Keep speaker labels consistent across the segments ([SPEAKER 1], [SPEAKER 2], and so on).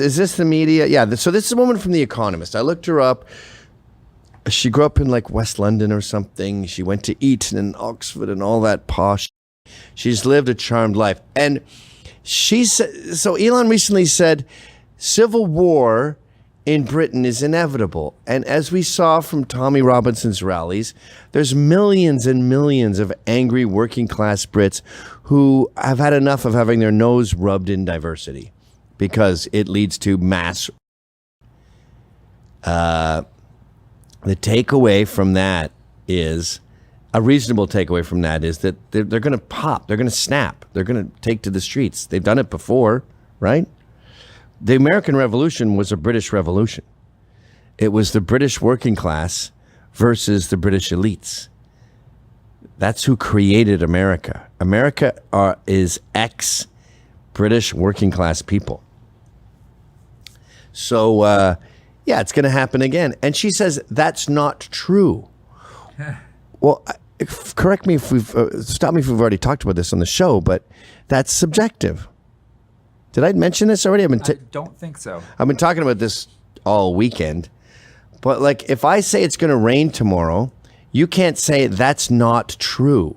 [SPEAKER 1] is this the media? Yeah. So this is a woman from The Economist. I looked her up. She grew up in like West London or something. She went to Eton and Oxford and all that posh. She's lived a charmed life. And so Elon recently said, civil war in Britain is inevitable. And as we saw from Tommy Robinson's rallies, there's millions and millions of angry working class Brits who have had enough of having their nose rubbed in diversity because it leads to mass. The takeaway from that is, a reasonable takeaway from that is that they're going to pop, they're going to snap, they're going to take to the streets. They've done it before, right? The American Revolution was a British revolution. It was the British working class versus the British elites. That's who created America. America is ex-British working class people. So, yeah, it's going to happen again. And she says that's not true. Well, correct me if stop me if we've already talked about this on the show, but that's subjective. Did I mention this already?
[SPEAKER 2] I don't think so.
[SPEAKER 1] I've been talking about this all weekend. But like, if I say it's going to rain tomorrow, you can't say that's not true.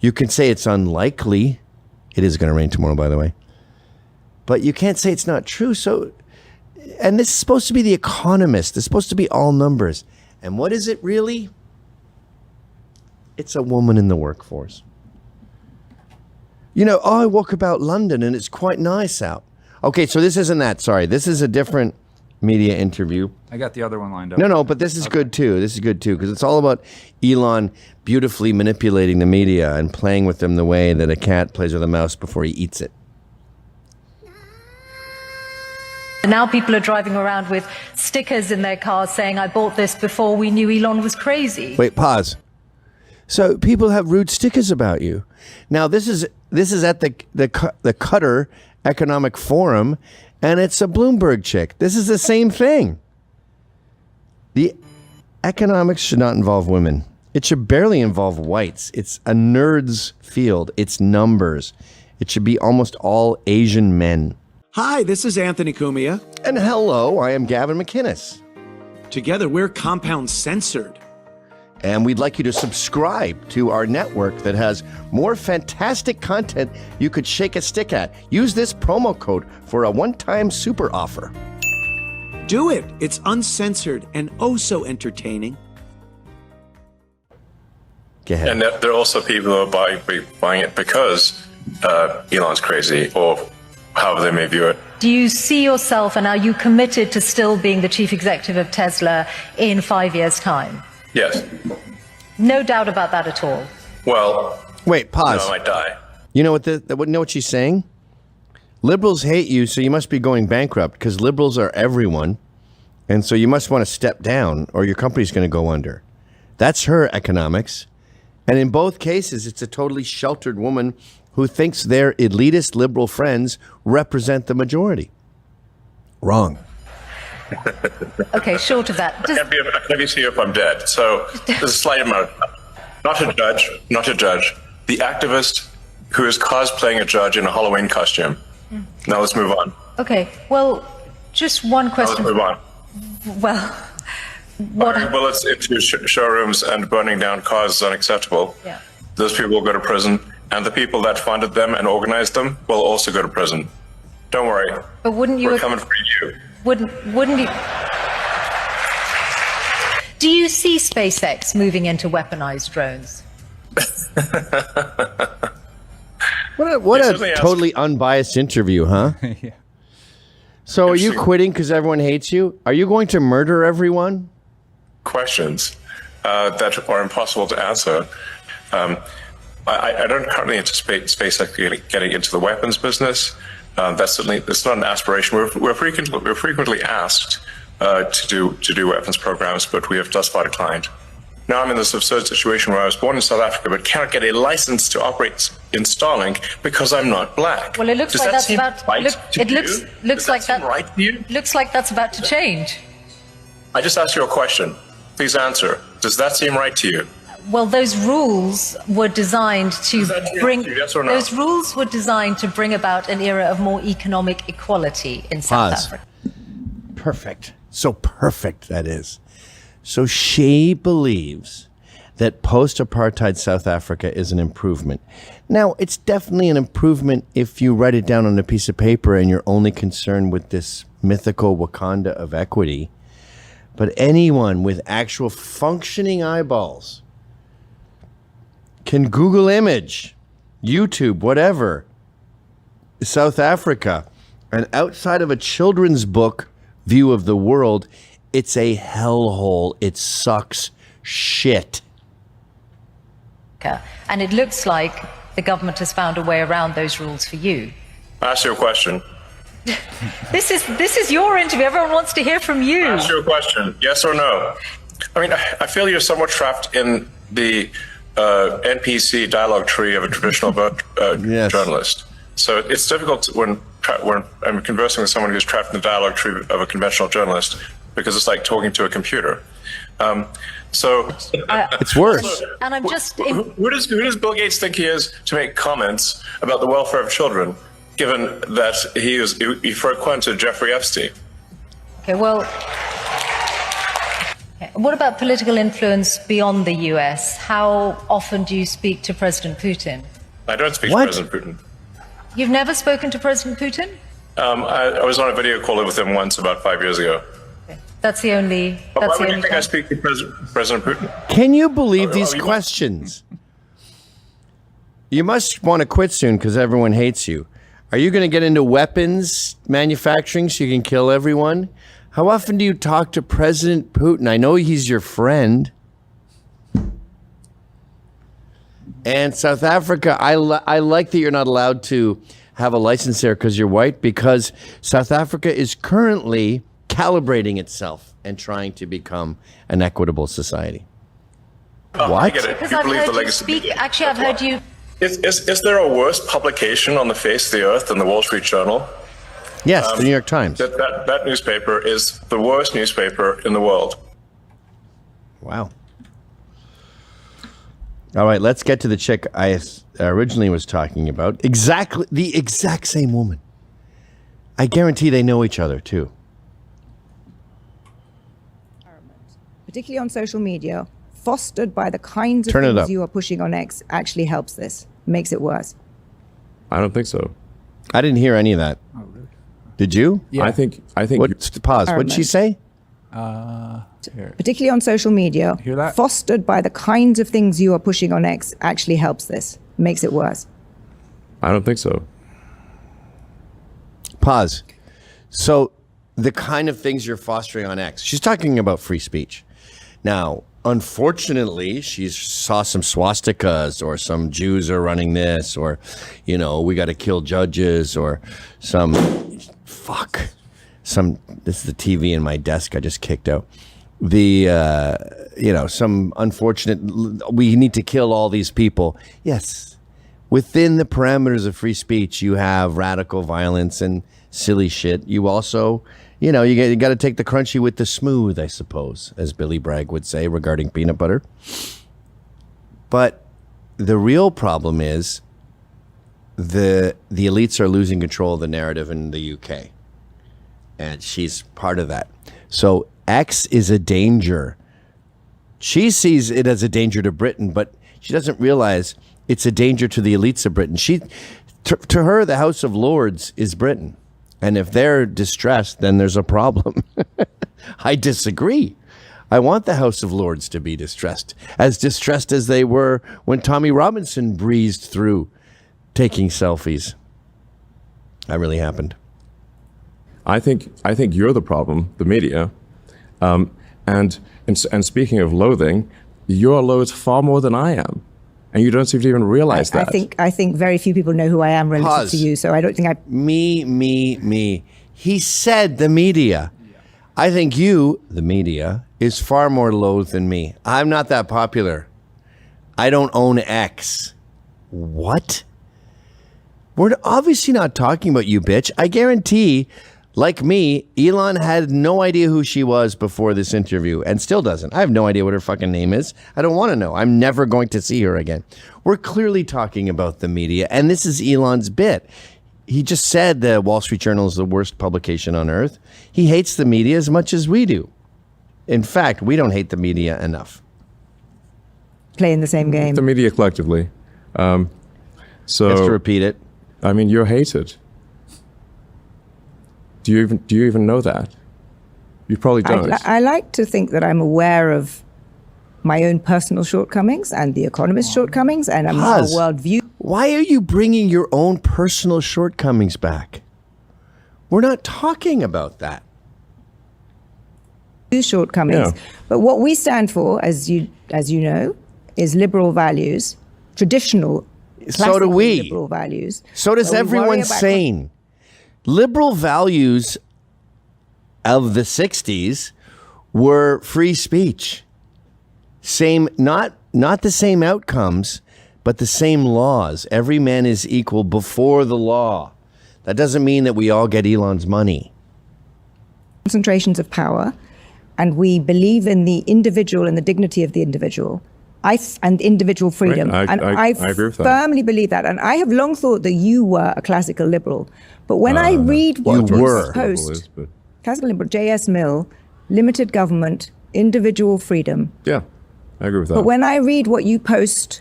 [SPEAKER 1] You can say it's unlikely. It is going to rain tomorrow, by the way. But you can't say it's not true. So, and this is supposed to be The Economist. It's supposed to be all numbers. And what is it really? It's a woman in the workforce. You know, I walk about London and it's quite nice out. Okay, so this isn't that. Sorry, this is a different media interview.
[SPEAKER 2] I got the other one lined up.
[SPEAKER 1] No, but this is good too. This is good too, because it's all about Elon beautifully manipulating the media and playing with them the way that a cat plays with a mouse before he eats it.
[SPEAKER 3] Now people are driving around with stickers in their cars saying, I bought this before we knew Elon was crazy.
[SPEAKER 1] Wait, pause. So people have rude stickers about you. Now this is at the Qatar Economic Forum, and it's a Bloomberg chick. This is the same thing. The economics should not involve women. It should barely involve whites. It's a nerd's field. It's numbers. It should be almost all Asian men.
[SPEAKER 4] Hi, this is Anthony Cumia.
[SPEAKER 1] And hello, I am Gavin McInnes.
[SPEAKER 4] Together, we're Compound Censored.
[SPEAKER 1] And we'd like you to subscribe to our network that has more fantastic content you could shake a stick at. Use this promo code for a one-time super offer.
[SPEAKER 4] Do it. It's uncensored and oh so entertaining.
[SPEAKER 1] Go ahead.
[SPEAKER 5] And there are also people who are buying it because Elon's crazy, or however they may view it.
[SPEAKER 3] Do you see yourself, and are you committed to still being the chief executive of Tesla in 5 years' time?
[SPEAKER 5] Yes.
[SPEAKER 3] No doubt about that at all.
[SPEAKER 5] Well,
[SPEAKER 1] wait, pause.
[SPEAKER 5] No, I might die.
[SPEAKER 1] You know what she's saying? Liberals hate you, so you must be going bankrupt, because liberals are everyone, and so you must want to step down, or your company's going to go under. That's her economics. And in both cases, it's a totally sheltered woman who thinks their elitist liberal friends represent the majority. Wrong.
[SPEAKER 3] Okay, short of that.
[SPEAKER 5] I can't be see if I'm dead. So there's a slight amount. Not to judge. The activist who is cosplaying a judge in a Halloween costume. Now let's move on.
[SPEAKER 3] Okay, well, just one question.
[SPEAKER 5] Let's move on.
[SPEAKER 3] Well, what?
[SPEAKER 5] Bullets into showrooms and burning down cars is unacceptable.
[SPEAKER 3] Yeah.
[SPEAKER 5] Those people will go to prison, and the people that funded them and organized them will also go to prison. Don't worry.
[SPEAKER 3] But wouldn't you?
[SPEAKER 5] We're coming for you.
[SPEAKER 3] Wouldn't you? Do you see SpaceX moving into weaponized drones?
[SPEAKER 1] What a totally unbiased interview, huh? Yeah. So are you quitting because everyone hates you? Are you going to murder everyone?
[SPEAKER 5] Questions that are impossible to answer. I don't currently anticipate SpaceX getting into the weapons business. That's not an aspiration. We're frequently asked to do weapons programs, but we have thus far declined. Now I'm in this absurd situation where I was born in South Africa, but cannot get a license to operate in Starlink because I'm not black.
[SPEAKER 3] Well, it looks like that's about. Looks like that.
[SPEAKER 5] Right to you?
[SPEAKER 3] Looks like that's about to change.
[SPEAKER 5] I just asked you a question. Please answer. Does that seem right to you?
[SPEAKER 3] Well, those rules were designed to bring.
[SPEAKER 5] Yes or no?
[SPEAKER 3] Those rules were designed to bring about an era of more economic equality in South
[SPEAKER 1] Pause.
[SPEAKER 3] Africa.
[SPEAKER 1] Perfect. So perfect that is. So she believes that post-apartheid South Africa is an improvement. Now, it's definitely an improvement if you write it down on a piece of paper and you're only concerned with this mythical Wakanda of equity. But anyone with actual functioning eyeballs can Google image, YouTube, whatever, South Africa, and outside of a children's book view of the world, it's a hellhole. It sucks shit.
[SPEAKER 3] And it looks like the government has found a way around those rules for you.
[SPEAKER 5] Ask you a question.
[SPEAKER 3] This is your interview. Everyone wants to hear from you.
[SPEAKER 5] Ask you a question. Yes or no? I mean, I feel you're somewhat trapped in the NPC dialogue tree of a traditional
[SPEAKER 1] Yes.
[SPEAKER 5] journalist. So it's difficult when I'm conversing with someone who's trapped in the dialogue tree of a conventional journalist, because it's like talking to a computer.
[SPEAKER 1] It's worse.
[SPEAKER 3] And I'm just...
[SPEAKER 5] Who does Bill Gates think he is to make comments about the welfare of children, given that he frequented Jeffrey Epstein?
[SPEAKER 3] Okay, well... What about political influence beyond the US? How often do you speak to President Putin?
[SPEAKER 5] I don't speak
[SPEAKER 1] What?
[SPEAKER 5] to President Putin.
[SPEAKER 3] You've never spoken to President Putin?
[SPEAKER 5] I was on a video call with him once about 5 years ago.
[SPEAKER 3] That's the only...
[SPEAKER 5] But why
[SPEAKER 3] That's the
[SPEAKER 5] would you
[SPEAKER 3] only
[SPEAKER 5] think I
[SPEAKER 3] time.
[SPEAKER 5] speak to President Putin?
[SPEAKER 1] Can you believe these
[SPEAKER 5] you must-
[SPEAKER 1] questions? You must want to quit soon because everyone hates you. Are you going to get into weapons manufacturing so you can kill everyone? How often do you talk to President Putin? I know he's your friend. And South Africa, I like that you're not allowed to have a license there because you're white, because South Africa is currently calibrating itself and trying to become an equitable society.
[SPEAKER 5] I
[SPEAKER 1] What?
[SPEAKER 5] get it.
[SPEAKER 3] Because
[SPEAKER 5] You
[SPEAKER 3] I've
[SPEAKER 5] believe
[SPEAKER 3] heard
[SPEAKER 5] the
[SPEAKER 3] you
[SPEAKER 5] legacy
[SPEAKER 3] speak...
[SPEAKER 5] media.
[SPEAKER 3] Actually, I've heard you...
[SPEAKER 5] Is there a worse publication on the face of the earth than the Wall Street Journal?
[SPEAKER 1] Yes, the New York Times.
[SPEAKER 5] That newspaper is the worst newspaper in the world.
[SPEAKER 1] Wow. All right, let's get to the chick I originally was talking about. Exactly the exact same woman. I guarantee they know each other too.
[SPEAKER 6] Particularly on social media, fostered by the kinds of
[SPEAKER 1] Turn it
[SPEAKER 6] things
[SPEAKER 1] up.
[SPEAKER 6] you are pushing on X, actually helps this, makes it worse.
[SPEAKER 7] I don't think so.
[SPEAKER 1] I didn't hear any of that. Oh, really? Did you?
[SPEAKER 2] Yeah.
[SPEAKER 7] I think
[SPEAKER 1] Pause. What did she say?
[SPEAKER 6] Particularly on social media,
[SPEAKER 2] Hear that?
[SPEAKER 6] fostered by the kinds of things you are pushing on X, actually helps this, makes it worse.
[SPEAKER 7] I don't think so.
[SPEAKER 1] Pause. So the kind of things you're fostering on X. She's talking about free speech. Now, unfortunately, she saw some swastikas or some Jews are running this, or, you know, we got to kill judges, or some this is the TV in my desk I just kicked out. Some unfortunate, we need to kill all these people. Yes. Within the parameters of free speech, you have radical violence and silly shit. You also, you got to take the crunchy with the smooth, I suppose, as Billy Bragg would say regarding peanut butter. But the real problem is the elites are losing control of the narrative in the UK. And she's part of that. So X is a danger. She sees it as a danger to Britain, but she doesn't realize it's a danger to the elites of Britain. To her, the House of Lords is Britain. And if they're distressed, then there's a problem. I disagree. I want the House of Lords to be distressed as they were when Tommy Robinson breezed through taking selfies. That really happened.
[SPEAKER 7] I think you're the problem, the media. And speaking of loathing, you're loathed far more than I am, and you don't seem to even realize that.
[SPEAKER 6] I think very few people know who I am relative
[SPEAKER 1] Pause.
[SPEAKER 6] to you, so I don't think I...
[SPEAKER 1] Me. He said the media. I think you, the media, is far more loathed than me. I'm not that popular. I don't own X. What? We're obviously not talking about you, bitch. I guarantee Like me, Elon had no idea who she was before this interview and still doesn't. I have no idea what her fucking name is. I don't want to know. I'm never going to see her again. We're clearly talking about the media, and this is Elon's bit. He just said the Wall Street Journal is the worst publication on earth. He hates the media as much as we do. In fact, we don't hate the media enough.
[SPEAKER 6] Play in the same game.
[SPEAKER 7] The media collectively.
[SPEAKER 1] Just to repeat it.
[SPEAKER 7] I mean, you're hated. Do you even know that? You probably don't.
[SPEAKER 6] I like to think that I'm aware of my own personal shortcomings and the Economist's shortcomings, and I'm a worldview.
[SPEAKER 1] Why are you bringing your own personal shortcomings back? We're not talking about that.
[SPEAKER 6] Shortcomings.
[SPEAKER 7] Yeah.
[SPEAKER 6] But what we stand for, as you know, is liberal values, traditional,
[SPEAKER 1] So do we.
[SPEAKER 6] liberal values.
[SPEAKER 1] So does everyone sane. Liberal values of the 60s were free speech. Same, not the same outcomes, but the same laws. Every man is equal before the law. That doesn't mean that we all get Elon's money.
[SPEAKER 6] Concentrations of power, and we believe in the individual and the dignity of the individual. And individual freedom.
[SPEAKER 7] Right. I agree with that.
[SPEAKER 6] Firmly believe that. And I have long thought that you were a classical liberal. But when I read what
[SPEAKER 1] You
[SPEAKER 6] you
[SPEAKER 1] were.
[SPEAKER 6] post, classical liberal, J.S. Mill, limited government, individual freedom.
[SPEAKER 7] Yeah, I agree with that.
[SPEAKER 6] But when I read what you post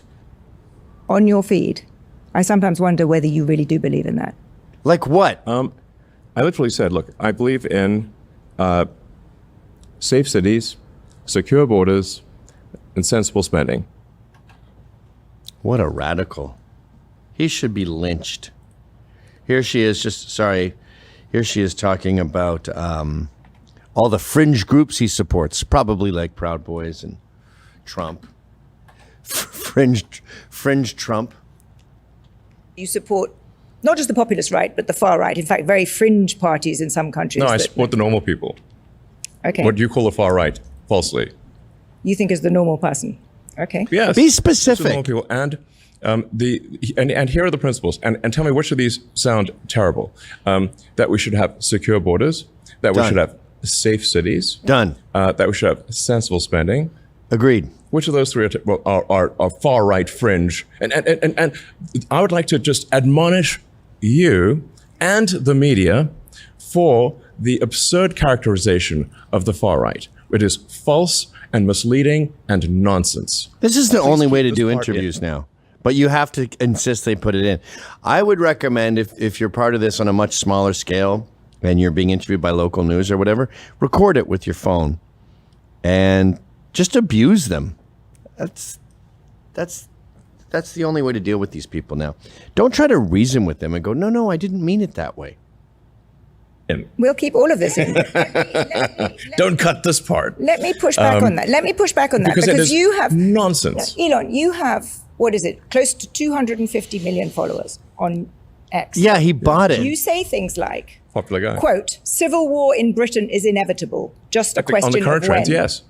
[SPEAKER 6] on your feed, I sometimes wonder whether you really do believe in that.
[SPEAKER 1] Like what?
[SPEAKER 7] I literally said, look, I believe in safe cities, secure borders, and sensible spending.
[SPEAKER 1] What a radical. He should be lynched. Here she is, here she is talking about all the fringe groups he supports, probably like Proud Boys and Trump. Fringe Trump.
[SPEAKER 6] You support not just the populist right, but the far right. In fact, very fringe parties in some countries.
[SPEAKER 7] No, I support the normal people.
[SPEAKER 6] Okay.
[SPEAKER 7] What do you call the far right? Falsely.
[SPEAKER 6] You think is the normal person. Okay.
[SPEAKER 7] Yes.
[SPEAKER 1] Be
[SPEAKER 7] It's the
[SPEAKER 1] specific.
[SPEAKER 7] normal people. And and here are the principles. And tell me which of these sound terrible. That we should have secure borders. That we
[SPEAKER 1] Done.
[SPEAKER 7] should have safe cities.
[SPEAKER 1] Done.
[SPEAKER 7] That we should have sensible spending.
[SPEAKER 1] Agreed.
[SPEAKER 7] Which of those three are far right fringe? And I would like to just admonish you and the media for the absurd characterization of the far right. It is false and misleading and nonsense.
[SPEAKER 1] This is the only way to
[SPEAKER 7] keep
[SPEAKER 1] do
[SPEAKER 7] this part
[SPEAKER 1] interviews now. But you have to insist they put it in. I would recommend if you're part of this on a much smaller scale and you're being interviewed by local news or whatever, record it with your phone and just abuse them. That's the only way to deal with these people now. Don't try to reason with them and go, no, I didn't mean it that way.
[SPEAKER 6] We'll keep all of this in.
[SPEAKER 7] Don't cut this part.
[SPEAKER 6] Let me push back on that.
[SPEAKER 7] Because it is
[SPEAKER 6] you have
[SPEAKER 7] nonsense.
[SPEAKER 6] Elon, you have, what is it, close to 250 million followers on X.
[SPEAKER 1] Yeah, he bought it.
[SPEAKER 6] You say things like,
[SPEAKER 7] Popular guy.
[SPEAKER 6] quote, civil war in Britain is inevitable. Just a question
[SPEAKER 7] On the current
[SPEAKER 6] of when.
[SPEAKER 7] trends, yes.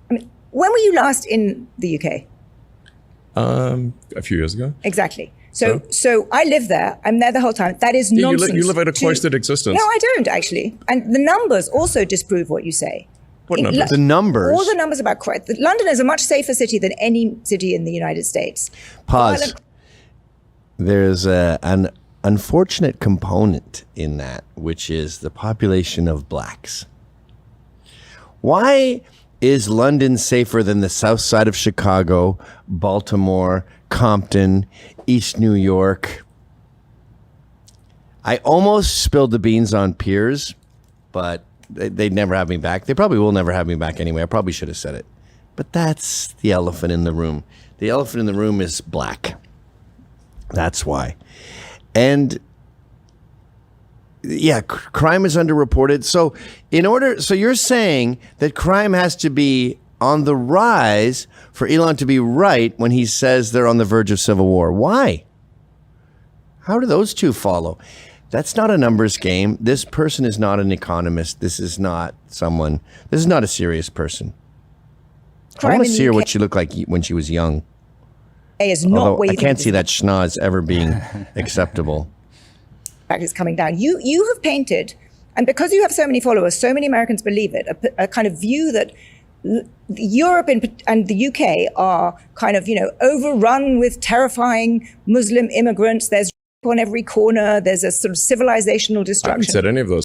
[SPEAKER 6] I mean, when were you last in the UK?
[SPEAKER 7] A few years ago.
[SPEAKER 6] Exactly. So I live there. I'm there the whole time. That is nonsense.
[SPEAKER 7] You live a cloistered existence.
[SPEAKER 6] No, I don't actually. And the numbers also disprove what you say.
[SPEAKER 7] What numbers?
[SPEAKER 1] The numbers.
[SPEAKER 6] All the numbers about crime. London is a much safer city than any city in the United States.
[SPEAKER 1] Pause. There's an unfortunate component in that, which is the population of blacks. Why is London safer than the south side of Chicago, Baltimore, Compton, East New York? I almost spilled the beans on Piers, but they'd never have me back. They probably will never have me back anyway. I probably should have said it. But that's the elephant in the room. The elephant in the room is black. That's why. And yeah, crime is underreported. So you're saying that crime has to be on the rise for Elon to be right when he says they're on the verge of civil war. Why? How do those two follow? That's not a numbers game. This person is not an economist. This is not a serious person. I want to see her what she looked like when she was young.
[SPEAKER 6] Is not
[SPEAKER 1] Although
[SPEAKER 6] where
[SPEAKER 1] I
[SPEAKER 6] you
[SPEAKER 1] can't
[SPEAKER 6] think
[SPEAKER 1] see that schnoz ever being acceptable.
[SPEAKER 6] fact is coming down. You have painted, And because you have so many followers, so many Americans believe it, a kind of view that Europe and the UK are kind of, overrun with terrifying Muslim immigrants. There's on every corner. There's a sort of civilizational
[SPEAKER 7] I haven't
[SPEAKER 6] destruction.
[SPEAKER 7] said any of those